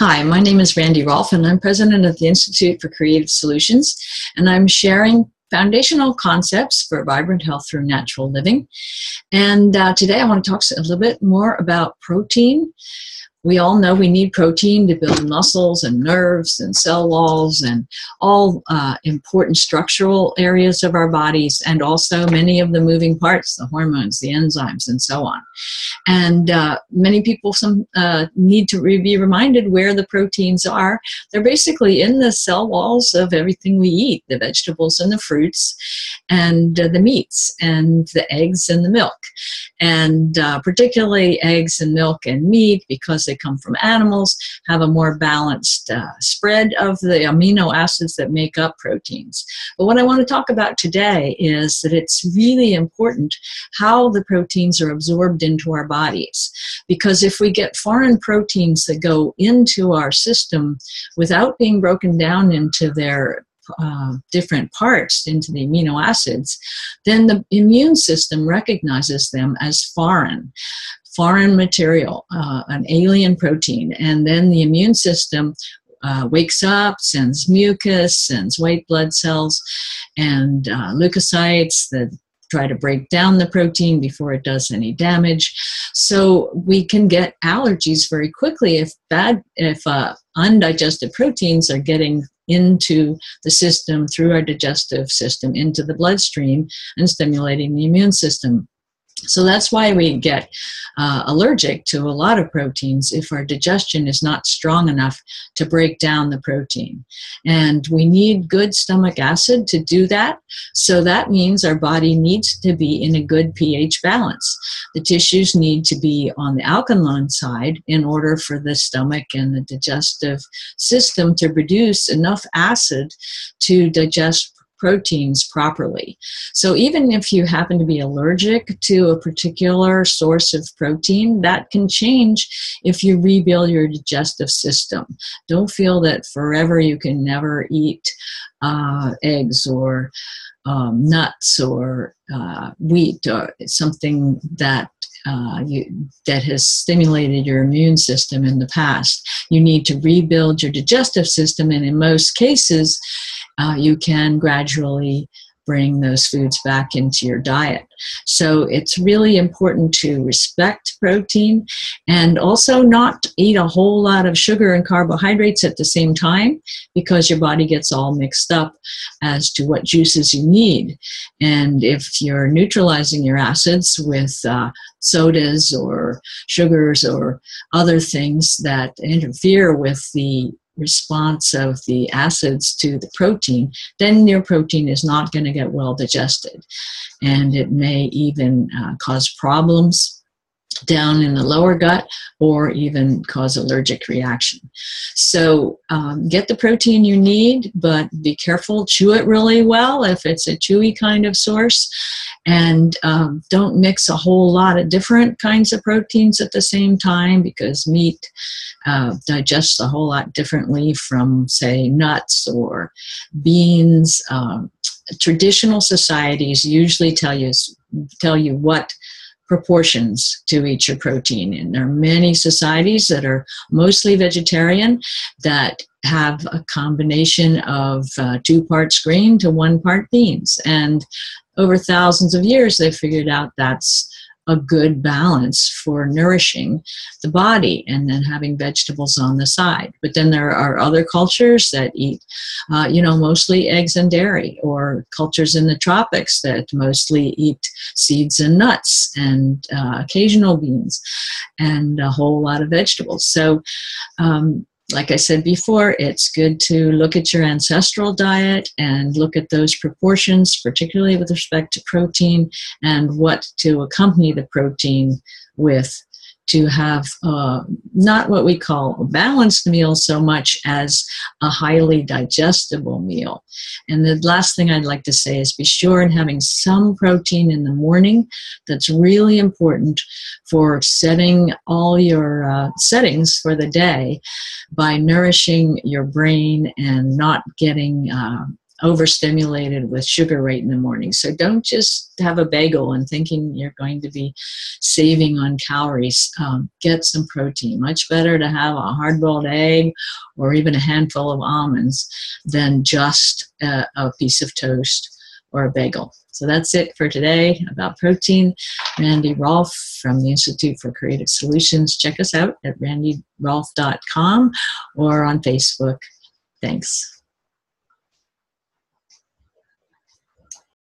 Hi, my name is Randy Rolfe, and I'm president of the Institute for Creative Solutions, and I'm sharing foundational concepts for vibrant health through natural living. And today I want to talk a little bit more about protein. We all know we need protein to build muscles and nerves and cell walls and all important structural areas of our bodies, and also many of the moving parts, the hormones, the enzymes, and so on. And many people need to be reminded where the proteins are. They're basically in the cell walls of everything we eat, the vegetables and the fruits and the meats and the eggs and the milk. And particularly eggs and milk and meat, because they come from animals, have a more balanced spread of the amino acids that make up proteins. But what I want to talk about today is that it's really important how the proteins are absorbed into our bodies. Because if we get foreign proteins that go into our system without being broken down into their different parts, into the amino acids, then the immune system recognizes them as foreign material, an alien protein, and then the immune system wakes up, sends mucus, sends white blood cells, and leukocytes that try to break down the protein before it does any damage. So we can get allergies very quickly if undigested proteins are getting into the system through our digestive system into the bloodstream and stimulating the immune system. So that's why we get allergic to a lot of proteins if our digestion is not strong enough to break down the protein. And we need good stomach acid to do that. So that means our body needs to be in a good pH balance. The tissues need to be on the alkaline side in order for the stomach and the digestive system to produce enough acid to digest proteins properly. So even if you happen to be allergic to a particular source of protein, that can change if you rebuild your digestive system. Don't feel that forever you can never eat eggs or nuts or wheat or something that that has stimulated your immune system in the past. You need to rebuild your digestive system, and in most cases, you can gradually bring those foods back into your diet. So it's really important to respect protein and also not eat a whole lot of sugar and carbohydrates at the same time, because your body gets all mixed up as to what juices you need. And if you're neutralizing your acids with sodas or sugars or other things that interfere with the response of the acids to the protein, then your protein is not going to get well digested. And it may even cause problems down in the lower gut or even cause allergic reaction. So get the protein you need, but be careful, chew it really well if it's a chewy kind of source, and don't mix a whole lot of different kinds of proteins at the same time, because meat digests a whole lot differently from, say, nuts or beans. Traditional societies usually tell you what proportions to eat your protein. And there are many societies that are mostly vegetarian that have a combination of 2 parts grain to 1 part beans. And over thousands of years, they figured out that's a good balance for nourishing the body, and then having vegetables on the side. But then there are other cultures that eat, mostly eggs and dairy, or cultures in the tropics that mostly eat seeds and nuts and occasional beans and a whole lot of vegetables. So, like I said before, it's good to look at your ancestral diet and look at those proportions, particularly with respect to protein, and what to accompany the protein with, to have not what we call a balanced meal so much as a highly digestible meal. And the last thing I'd like to say is be sure in having some protein in the morning. That's really important for setting all your settings for the day by nourishing your brain and not getting overstimulated with sugar right in the morning. So don't just have a bagel and thinking you're going to be saving on calories. Get some protein. Much better to have a hard-boiled egg or even a handful of almonds than just a piece of toast or a bagel. So that's it for today about protein. Randy Rolfe from the Institute for Creative Solutions. Check us out at randyrolfe.com or on Facebook. Thanks.